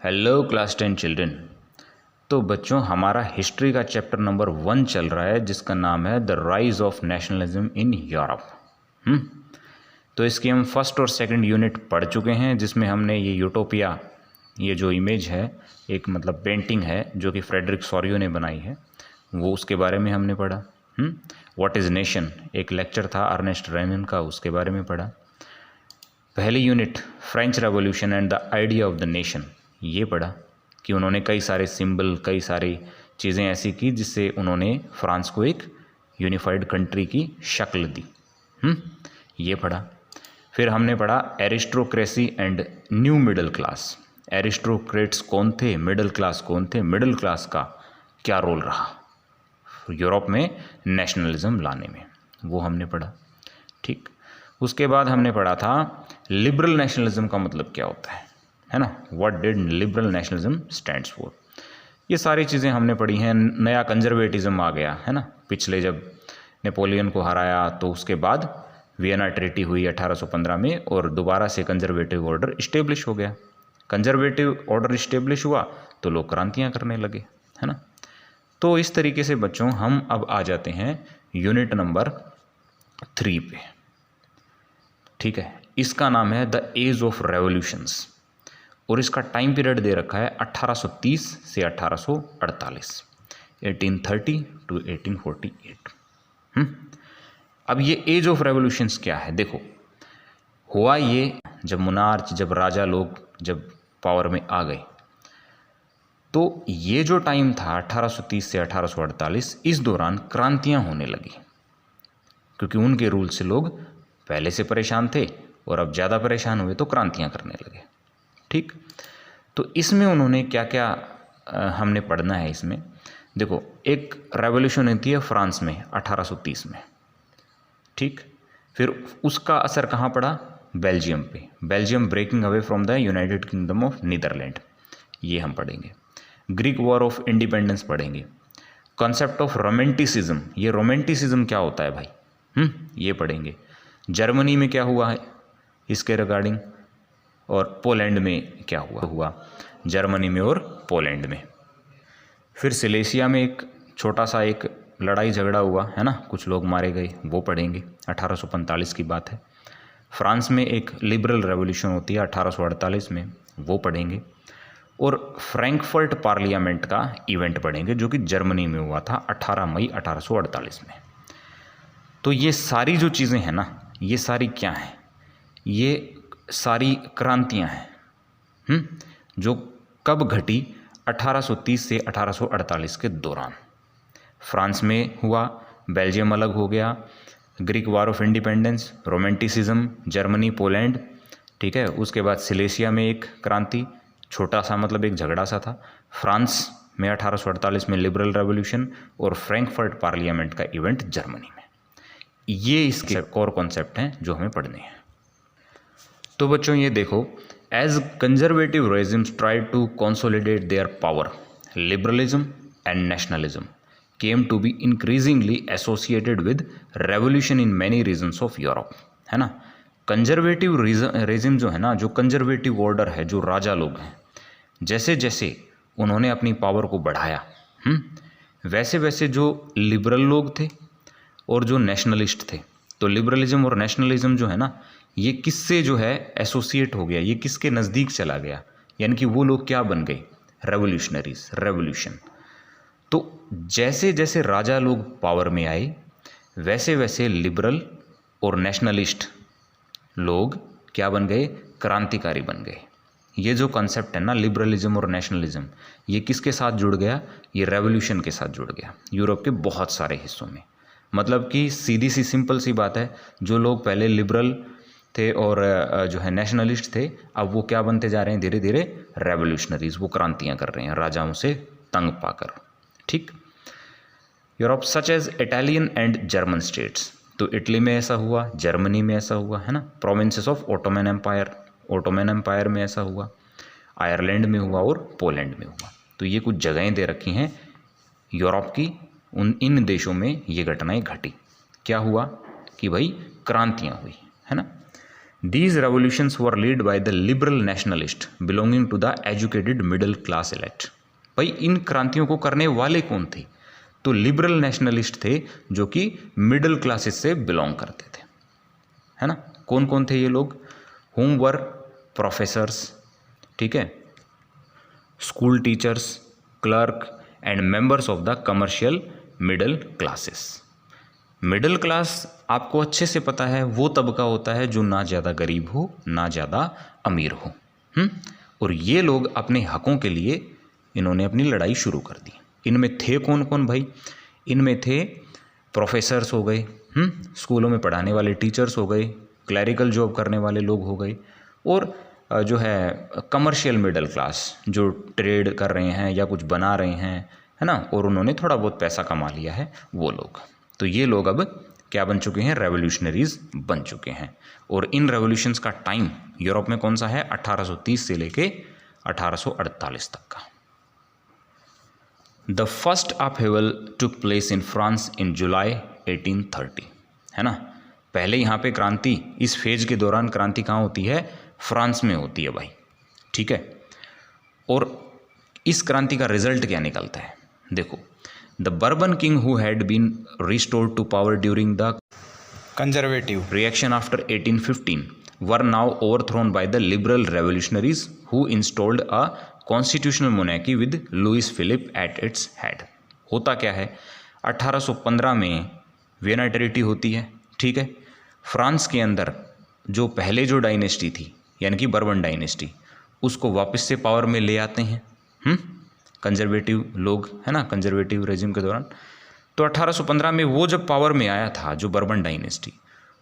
Hello class 10 children. तो बच्चों हमारा हिस्ट्री का चैप्टर नंबर 1 चल रहा है जिसका नाम है the rise of nationalism in Europe. तो इसकी हम फर्स्ट और सेकंड यूनिट पढ़ चुके हैं जिसमें हमने ये यूटोपिया, ये जो इमेज है एक मतलब पेंटिंग है जो कि फ्रेडरिक सोरियो ने बनाई है, वो उसके बारे में हमने पढ़ा। व्हाट इज़ नेशन एक लेक्चर था अर्नेस्ट रेनन का, उसके बारे में पढ़ा। पहली unit French revolution and the idea of the nation, ये पढ़ा कि उन्होंने कई सारे सिंबल, कई सारी चीज़ें ऐसी की जिससे उन्होंने फ्रांस को एक यूनिफाइड कंट्री की शक्ल दी। ये पढ़ा। फिर हमने पढ़ा aristocracy and new middle class. Aristocrats कौन थे, मिडिल क्लास कौन थे, मिडिल क्लास का क्या रोल रहा यूरोप में नेशनलिज्म लाने में, वो हमने पढ़ा। ठीक। उसके बाद हमने पढ़ा था लिबरल नेशनलिज्म का मतलब क्या होता है ना, what did liberal nationalism stands for. ये सारी चीज़ें हमने पढ़ी हैं। नया कंजर्वेटिज्म आ गया है ना, पिछले जब नेपोलियन को हराया तो उसके बाद वियना ट्रीटी हुई 1815 में और दोबारा से कंजर्वेटिव ऑर्डर इस्टेब्लिश हो गया। कंजर्वेटिव ऑर्डर इस्टेब्लिश हुआ तो लोग क्रांतियाँ करने लगे, है ना। तो इस तरीके से बच्चों हम अब आ जाते हैं यूनिट नंबर 3 पे। ठीक है, इसका नाम है द एज ऑफ रेवोल्यूशंस और इसका टाइम पीरियड दे रखा है 1830 से 1848, 1830 टू 1848। अब ये एज ऑफ रेवोल्यूशंस क्या है, देखो हुआ ये जब मुनार्च, जब राजा लोग जब पावर में आ गए, तो ये जो टाइम था 1830 से 1848, इस दौरान क्रांतियां होने लगी क्योंकि उनके रूल से लोग पहले से परेशान थे और अब ज़्यादा परेशान हुए तो क्रांतियां करने लगे। ठीक। तो इसमें उन्होंने क्या क्या हमने पढ़ना है इसमें, देखो एक रेवोल्यूशन होती है फ्रांस में 1830 में। ठीक। फिर उसका असर कहाँ पड़ा, बेल्जियम पे, Belgium breaking away from the United Kingdom of Netherland, ये हम पढ़ेंगे। ग्रीक वॉर ऑफ इंडिपेंडेंस पढ़ेंगे। कॉन्सेप्ट ऑफ रोमेंटिसिज्म, ये रोमेंटिसिज्म क्या होता है भाई, ये पढ़ेंगे। जर्मनी में क्या हुआ है इसके रिगार्डिंग, और पोलैंड में क्या हुआ जर्मनी में और पोलैंड में। फिर सिलेसिया में एक छोटा सा एक लड़ाई झगड़ा हुआ है ना, कुछ लोग मारे गए, वो पढ़ेंगे, 1845 की बात है। फ्रांस में एक लिबरल रेवोल्यूशन होती है 1848 में, वो पढ़ेंगे। और फ्रैंकफर्ट पार्लियामेंट का इवेंट पढ़ेंगे जो कि जर्मनी में हुआ था 18 मई 1848 में। तो ये सारी जो चीज़ें हैं ना, ये सारी क्या हैं, ये सारी क्रांतियां हैं जो कब घटी, 1830 से 1848 के दौरान। फ्रांस में हुआ, बेल्जियम अलग हो गया, Greek war of independence, romanticism, Germany, Poland. ठीक है। उसके बाद सिलेसिया में एक क्रांति, छोटा सा मतलब एक झगड़ा सा था। फ्रांस में 1848 में लिबरल रेवोल्यूशन और फ्रैंकफर्ट पार्लियामेंट का इवेंट जर्मनी में। ये इसके कोर कॉन्सेप्ट हैं जो हमें पढ़ने हैं। तो बच्चों ये देखो, as conservative regimes try to consolidate their power, liberalism and nationalism came to be increasingly associated with revolution in many regions of Europe, है ना। कंजर्वेटिव रेजिम जो है ना, जो कंजर्वेटिव ऑर्डर है, जो राजा लोग हैं, जैसे जैसे उन्होंने अपनी पावर को बढ़ाया, वैसे वैसे जो लिबरल लोग थे और जो नेशनलिस्ट थे, तो लिबरलिज्म और नेशनलिज्म जो है ना, ये किससे जो है एसोसिएट हो गया, ये किसके नज़दीक चला गया, यानी कि वो लोग क्या बन गए, रेवोल्यूशनरीज, रेवोल्यूशन। तो जैसे जैसे राजा लोग पावर में आए वैसे वैसे लिबरल और नेशनलिस्ट लोग क्या बन गए, क्रांतिकारी बन गए। ये जो कॉन्सेप्ट है ना लिबरलिज्म और नेशनलिज्म, ये किसके साथ जुड़ गया, ये रेवोल्यूशन के साथ जुड़ गया यूरोप के बहुत सारे हिस्सों में। मतलब कि सीधी सी सिंपल सी बात है, जो लोग पहले लिबरल थे और जो है नेशनलिस्ट थे, अब वो क्या बनते जा रहे हैं, धीरे धीरे रेवोल्यूशनरीज, वो क्रांतियां कर रहे हैं राजाओं से तंग पाकर। ठीक। Europe such as Italian and German states, तो इटली में ऐसा हुआ, जर्मनी में ऐसा हुआ, है ना। Provinces of Ottoman empire, Ottoman empire में ऐसा हुआ, आयरलैंड में हुआ और पोलैंड में हुआ। तो ये कुछ जगहें दे रखी हैं यूरोप की, इन देशों में ये घटनाएं घटी। क्या हुआ कि भाई क्रांतियाँ हुई, है ना। These revolutions were led by the liberal nationalists belonging to the educated middle class elite. भाई इन क्रांतियों को करने वाले कौन थे? तो लिबरल नेशनलिस्ट थे जो कि मिडिल क्लासेस से बिलोंग करते थे, है ना। कौन कौन थे ये लोग? होम वर प्रोफेसर्स, ठीक है, school teachers, clerk and members of the commercial middle classes. Middle class आपको अच्छे से पता है वो तबका होता है जो ना ज़्यादा गरीब हो ना ज़्यादा अमीर हो। और ये लोग अपने हकों के लिए इन्होंने अपनी लड़ाई शुरू कर दी। इनमें थे कौन कौन भाई? इनमें थे प्रोफेसर्स हो गए, स्कूलों में पढ़ाने वाले टीचर्स हो गए, क्लैरिकल जॉब करने वाले लोग हो गए, और जो है कमर्शियल मिडिल क्लास जो ट्रेड कर रहे हैं या कुछ बना रहे हैं, है ना, और उन्होंने थोड़ा बहुत पैसा कमा लिया है, वो लोग। तो ये लोग अब क्या बन चुके हैं? रेवोल्यूशनरीज बन चुके हैं। और इन रेवोल्यूशंस का टाइम यूरोप में कौन सा है? 1830 से लेके 1848 तक का। The first upheaval took place in France in July 1830, है ना। पहले यहाँ पे क्रांति, इस फेज के दौरान क्रांति कहाँ होती है? फ्रांस में होती है भाई, ठीक है। और इस क्रांति का रिजल्ट क्या निकलता है? देखो, the Bourbon king who had been restored to power during the conservative reaction after 1815 were now overthrown by the liberal revolutionaries who installed a constitutional monarchy with Louis Philippe at its head। होता क्या है? 1815 में Vienna treaty होती है, ठीक है। France के अंदर जो पहले जो डायनेस्टी थी यानी कि बर्बन डायनेस्टी, उसको वापस से पावर में ले आते हैं कंजर्वेटिव लोग, है ना, कंजर्वेटिव रेजिम के दौरान। तो 1815 में वो जब पावर में आया था जो बर्बन डायनेस्टी,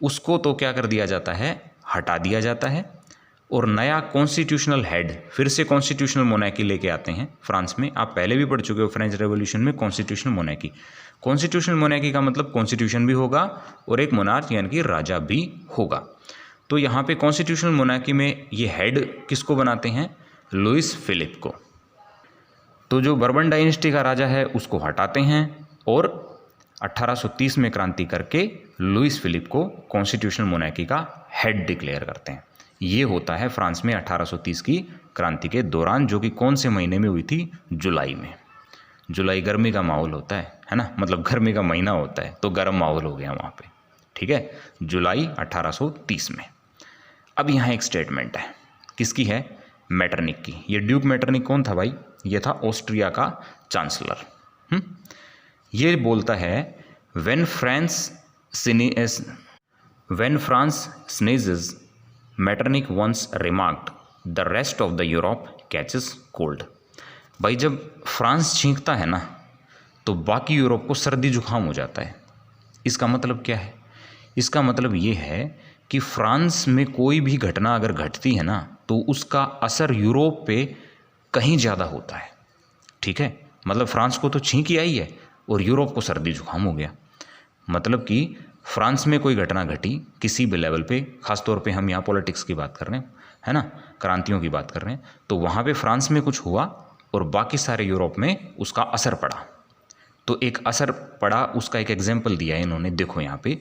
उसको तो क्या कर दिया जाता है? हटा दिया जाता है, और नया कॉन्स्टिट्यूशनल हेड, फिर से कॉन्स्टिट्यूशनल मोनार्की लेके आते हैं फ्रांस में। आप पहले भी पढ़ चुके हो फ्रेंच रेवोल्यूशन में कॉन्स्टिट्यूशनल मोनार्की। कॉन्स्टिट्यूशनल मोनार्की का मतलब कॉन्स्टिट्यूशन भी होगा और एक मोनार्क यानी कि राजा भी होगा। तो यहाँ पे कॉन्स्टिट्यूशनल मोनार्की में ये हेड किसको बनाते हैं? लुइस फिलिप को। तो जो बर्बन डायनेस्टी का राजा है उसको हटाते हैं और 1830 में क्रांति करके लुइस फिलिप को कॉन्स्टिट्यूशनल मोनार्की का हेड डिक्लेयर करते हैं। ये होता है फ्रांस में 1830 की क्रांति के दौरान, जो कि कौन से महीने में हुई थी? जुलाई में। जुलाई गर्मी का माहौल होता है ना, मतलब गर्मी का महीना होता है, तो गर्म माहौल हो गया वहाँ पे, ठीक है, जुलाई 1830 में। अब यहाँ एक स्टेटमेंट है, किसकी है? मेटरनिक की। ये ड्यूक मेटरनिक कौन था भाई? ये था ऑस्ट्रिया का चांसलर। ये बोलता है when France sneezes Metternich once remarked the rest of the Europe catches cold. भाई जब फ्रांस छींकता है ना तो बाकी यूरोप को सर्दी जुकाम हो जाता है। इसका मतलब क्या है? इसका मतलब ये है कि फ्रांस में कोई भी घटना अगर घटती है ना तो उसका असर यूरोप पे कहीं ज़्यादा होता है, ठीक है। मतलब फ्रांस को तो छींक ही आई है और यूरोप को सर्दी जुकाम हो गया। मतलब कि फ्रांस में कोई घटना घटी किसी भी लेवल पे, ख़ासतौर पे हम यहाँ पॉलिटिक्स की बात कर रहे हैं, है ना, क्रांतियों की बात कर रहे हैं, तो वहाँ पे फ्रांस में कुछ हुआ और बाकी सारे यूरोप में उसका असर पड़ा। तो एक असर पड़ा, उसका एक एग्जाम्पल दिया है इन्होंने, देखो यहाँ पे,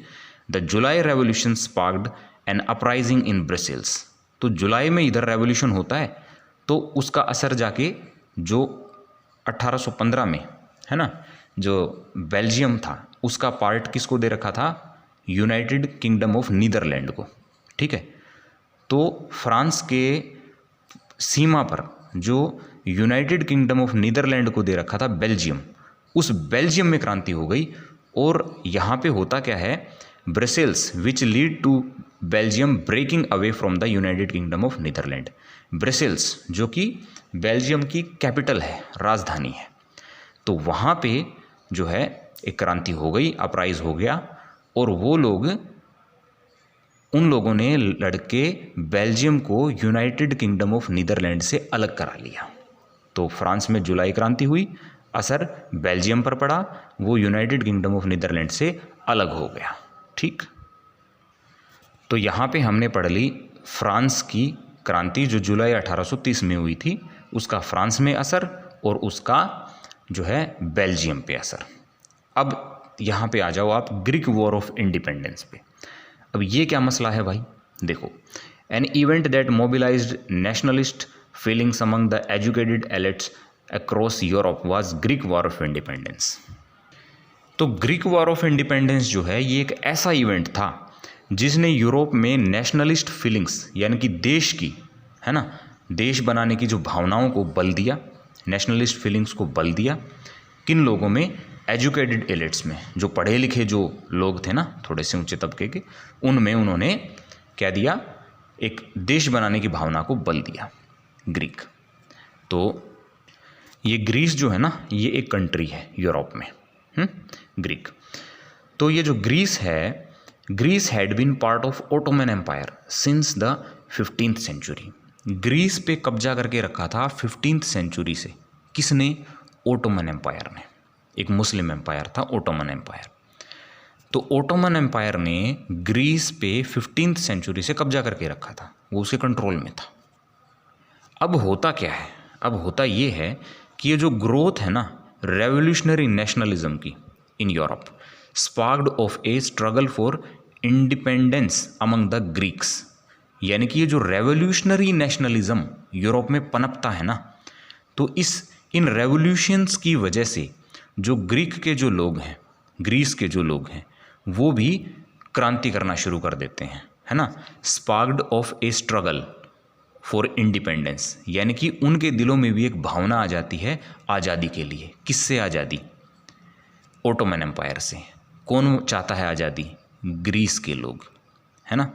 the July revolution sparked an uprising in Brussels. तो जुलाई में इधर रेवोल्यूशन होता है तो उसका असर जाके जो 1815 में, है ना, जो बेल्जियम था उसका पार्ट किसको दे रखा था? यूनाइटेड किंगडम ऑफ नीदरलैंड को, ठीक है। तो फ्रांस के सीमा पर जो यूनाइटेड किंगडम ऑफ नीदरलैंड को दे रखा था बेल्जियम, उस बेल्जियम में क्रांति हो गई। और यहाँ पे होता क्या है? Brussels which lead to Belgium breaking away from the United Kingdom of Netherland. Brussels जो कि बेल्जियम की कैपिटल है, राजधानी है, तो वहाँ पे जो है एक क्रांति हो गई, अपराइज हो गया, और वो लोग, उन लोगों ने लड़के बेल्जियम को यूनाइटेड किंगडम ऑफ नीदरलैंड से अलग करा लिया। तो फ्रांस में जुलाई क्रांति हुई, असर बेल्जियम पर पड़ा, वो यूनाइटेड किंगडम ऑफ नीदरलैंड से अलग हो गया, ठीक। तो यहाँ पे हमने पढ़ ली फ्रांस की क्रांति जो जुलाई 1830 में हुई थी, उसका फ्रांस में असर और उसका जो है बेल्जियम पे असर। अब यहाँ पे आ जाओ आप ग्रीक वॉर ऑफ इंडिपेंडेंस पे। अब ये क्या मसला है भाई? देखो, an event that mobilised nationalist feelings among the educated elites across Europe was Greek war of independence. तो ग्रीक वॉर ऑफ इंडिपेंडेंस जो है ये एक ऐसा इवेंट था जिसने यूरोप में नेशनलिस्ट फीलिंग्स यानी कि देश की, है ना, देश बनाने की जो भावनाओं को बल दिया, नेशनलिस्ट फीलिंग्स को बल दिया। किन लोगों में? एजुकेटेड एलिट्स में, जो पढ़े लिखे जो लोग थे ना, थोड़े से ऊंचे तबके के, उनमें उन्होंने क्या दिया? एक देश बनाने की भावना को बल दिया, ग्रीक। तो ये ग्रीस जो है ना, ये एक कंट्री है यूरोप में, ग्रीक। तो ये जो ग्रीस है, Greece had been part of Ottoman empire since the 15th century. Greece पे कब्जा करके रखा था 15th सेंचुरी से। किसने? ओटोमन एम्पायर ने। एक मुस्लिम एम्पायर था ओटोमन एम्पायर। तो ओटोमन एम्पायर ने ग्रीस पे 15th सेंचुरी से कब्जा करके रखा था, वो उसके कंट्रोल में था। अब होता क्या है? अब होता ये है कि ये जो ग्रोथ है ना रेवोल्यूशनरी नेशनलिज्म की इन Europe, sparked off a struggle for independence among the Greeks. यानी कि ये जो रेवोल्यूशनरी नेशनलिज्म यूरोप में पनपता है ना, तो इन रेवोल्यूशंस की वजह से जो ग्रीक के जो लोग हैं, ग्रीस के जो लोग हैं, वो भी क्रांति करना शुरू कर देते हैं, है ना। Sparked off a struggle for independence, यानी कि उनके दिलों में भी एक भावना आ जाती है आज़ादी के लिए। किससे आज़ादी? ओटोमन एम्पायर से। कौन चाहता है आज़ादी? ग्रीस के लोग, है ना।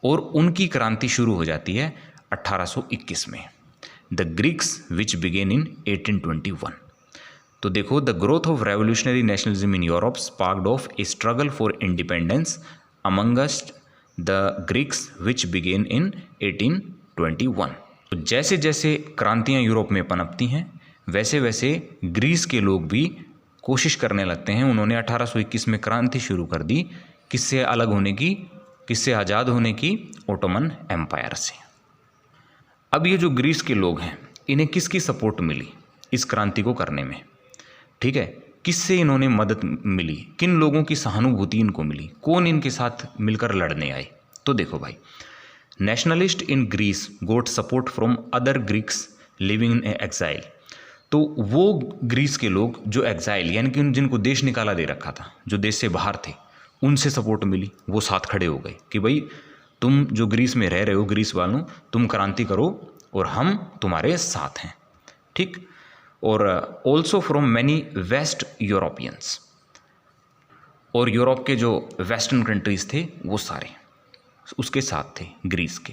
और उनकी क्रांति शुरू हो जाती है 1821 में, the Greeks which began in 1821। तो देखो, the growth of revolutionary nationalism in Europe sparked off a struggle for independence amongst the Greeks which began in 1821। तो जैसे जैसे क्रांतियाँ यूरोप में पनपती हैं, वैसे वैसे ग्रीस के लोग भी कोशिश करने लगते हैं। उन्होंने 1821 में क्रांति शुरू कर दी। किससे अलग होने की? किससे आज़ाद होने की? ओटोमन एम्पायर से। अब ये जो ग्रीस के लोग हैं, इन्हें किसकी सपोर्ट मिली इस क्रांति को करने में? ठीक है, किससे इन्होंने मदद मिली? किन लोगों की सहानुभूति इनको मिली? कौन इनके साथ मिलकर लड़ने आए? तो देखो भाई, nationalist in Greece got support from other Greeks living in exile. तो वो ग्रीस के लोग जो एक्साइल यानी कि जिनको देश निकाला दे रखा था, जो देश से बाहर थे, उनसे सपोर्ट मिली। वो साथ खड़े हो गए कि भाई तुम जो ग्रीस में रह रहे हो, ग्रीस वालों, तुम क्रांति करो और हम तुम्हारे साथ हैं, ठीक। और also from many west Europeans, और यूरोप के जो वेस्टर्न कंट्रीज थे वो सारे उसके साथ थे, ग्रीस के।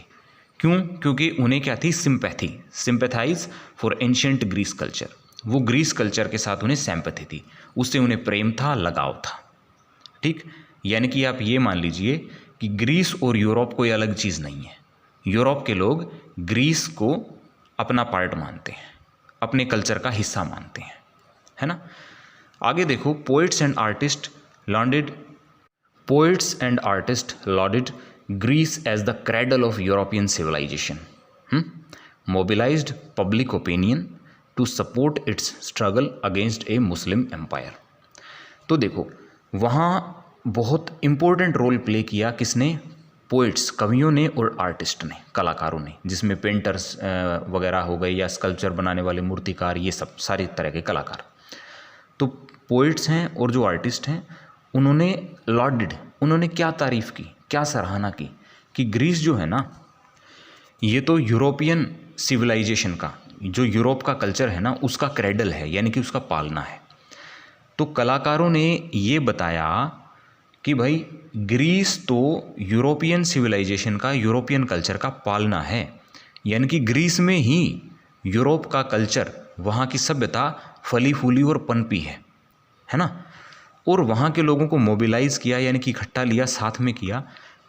क्यों? क्योंकि उन्हें क्या थी? Sympathy, sympathise for ancient Greece culture. वो ग्रीस कल्चर के साथ उन्हें सिंपैथी थी, उससे उन्हें प्रेम था, लगाव था, ठीक। यानी कि आप ये मान लीजिए कि ग्रीस और यूरोप कोई अलग चीज़ नहीं है। यूरोप के लोग ग्रीस को अपना पार्ट मानते हैं, अपने कल्चर का हिस्सा मानते हैं, है ना। आगे देखो, poets and artist lauded Greece as the cradle of European civilisation, mobilised public opinion to support its struggle against a Muslim empire. तो देखो, वहाँ बहुत इम्पोर्टेंट रोल प्ले किया किसने? पोइट्स, कवियों ने, और आर्टिस्ट ने, कलाकारों ने, जिसमें पेंटर्स वगैरह हो गए, या स्कल्पचर बनाने वाले मूर्तिकार, ये सब सारी तरह के कलाकार। तो पोइट्स हैं और जो आर्टिस्ट हैं, उन्होंने लॉडेड, उन्होंने क्या तारीफ़ की, क्या सराहना की कि ग्रीस जो है ना, ये तो यूरोपियन सिविलाइजेशन का, जो यूरोप का कल्चर है ना, उसका क्रेडल है, यानी कि उसका पालना है। तो कलाकारों ने ये बताया कि भाई ग्रीस तो यूरोपियन सिविलाइजेशन का, यूरोपियन कल्चर का पालना है, यानी कि ग्रीस में ही यूरोप का कल्चर, वहाँ की सभ्यता फली फूली और पनपी है ना। और वहाँ के लोगों को मोबिलाइज़ किया, यानी कि इकट्ठा लिया, साथ में किया,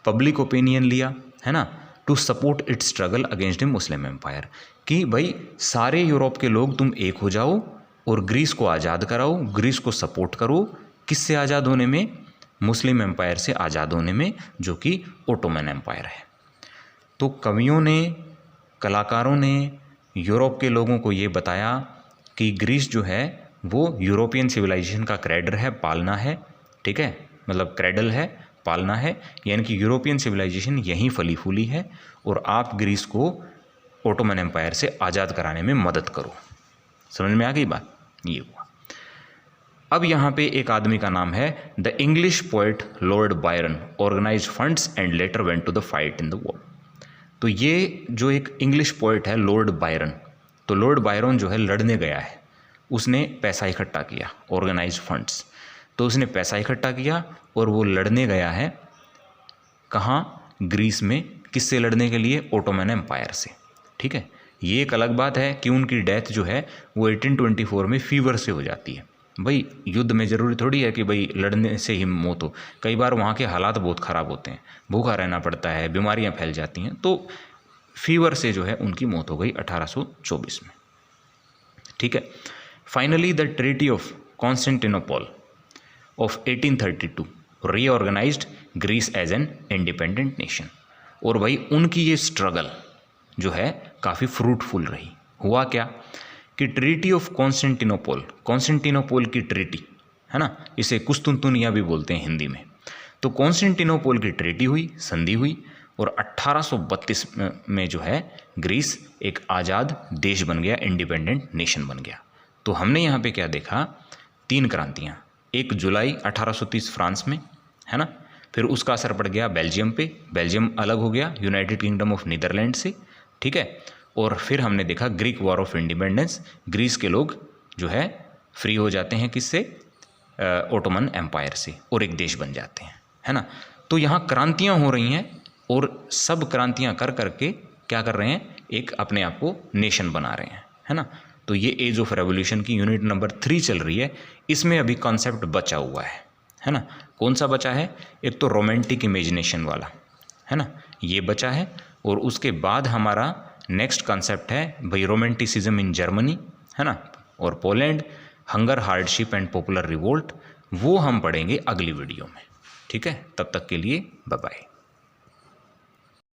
पब्लिक ओपिनियन लिया, है ना, to support its struggle against a Muslim empire, कि भाई सारे यूरोप के लोग तुम एक हो जाओ और ग्रीस को आज़ाद कराओ, ग्रीस को सपोर्ट करो। किससे आज़ाद होने में? मुस्लिम एम्पायर से आज़ाद होने में, जो कि ओटोमन एम्पायर है। तो कवियों ने, कलाकारों ने यूरोप के लोगों को ये बताया कि ग्रीस जो है वो यूरोपियन सिविलाइजेशन का क्रेडल है, पालना है, ठीक है, मतलब क्रेडल है, पालना है, यानी कि यूरोपियन सिविलाइजेशन यहीं फली फूली है और आप ग्रीस को ओटोमन एम्पायर से आज़ाद कराने में मदद करो। समझ में आ गई बात? ये हुआ। अब यहाँ पे एक आदमी का नाम है the English poet Lord Byron organise funds and later went to the fight in the war. तो ये जो एक इंग्लिश पोएट है लॉर्ड बायरन, तो लॉर्ड बायरन जो है लड़ने गया है, उसने पैसा इकट्ठा किया, ऑर्गेनाइज फंड्स, तो उसने पैसा इकट्ठा किया और वो लड़ने गया है कहाँ? ग्रीस में। किससे लड़ने के लिए? ओटोमन एम्पायर से। ठीक है, ये एक अलग बात है कि उनकी डेथ जो है वो 1824 में फीवर से हो जाती है। भाई युद्ध में ज़रूरी थोड़ी है कि भाई लड़ने से ही मौत हो, कई बार वहाँ के हालात बहुत ख़राब होते हैं, भूखा रहना पड़ता है, बीमारियाँ फैल जाती हैं, तो फीवर से जो है उनकी मौत हो गई 1824 में। ठीक है। Finally the treaty of Constantinople of 1832 reorganised Greece as an independent nation. और भाई उनकी ये स्ट्रगल जो है काफ़ी फ्रूटफुल रही। हुआ क्या कि ट्रीटी ऑफ कॉन्स्टेंटिनोपल, कॉन्स्टेंटिनोपल की ट्रीटी है ना, इसे कुस्तुनतुनिया भी बोलते हैं हिंदी में। तो कॉन्स्टेंटिनोपल की ट्रीटी हुई, संधि हुई, और 1832 में जो है ग्रीस एक आज़ाद देश बन गया, इंडिपेंडेंट नेशन बन गया। तो हमने यहाँ पे क्या देखा? 3 क्रांतियाँ। 1 जुलाई 1830 फ्रांस में, है ना, फिर उसका असर पड़ गया बेल्जियम पे, बेल्जियम अलग हो गया यूनाइटेड किंगडम ऑफ नीदरलैंड से। ठीक है, और फिर हमने देखा Greek war of independence, Greece के लोग जो है फ्री हो जाते हैं किससे? ओटोमन एम्पायर से, और एक देश बन जाते हैं, है ना। तो यहाँ क्रांतियाँ हो रही हैं और सब क्रांतियाँ कर करके क्या कर रहे हैं? एक अपने आप को नेशन बना रहे हैं, है ना। तो ये एज ऑफ रेवोल्यूशन की यूनिट नंबर 3 चल रही है। इसमें अभी कॉन्सेप्ट बचा हुआ है ना। कौन सा बचा है? एक तो रोमांटिक इमेजिनेशन वाला, है ना, ये बचा है। और उसके बाद हमारा नेक्स्ट कॉन्सेप्ट है भाई रोमांटिसिज्म इन जर्मनी, है ना, और Poland, hunger, hardship and popular revolt. वो हम पढ़ेंगे अगली वीडियो में। ठीक है, तब तक के लिए बाय बाय।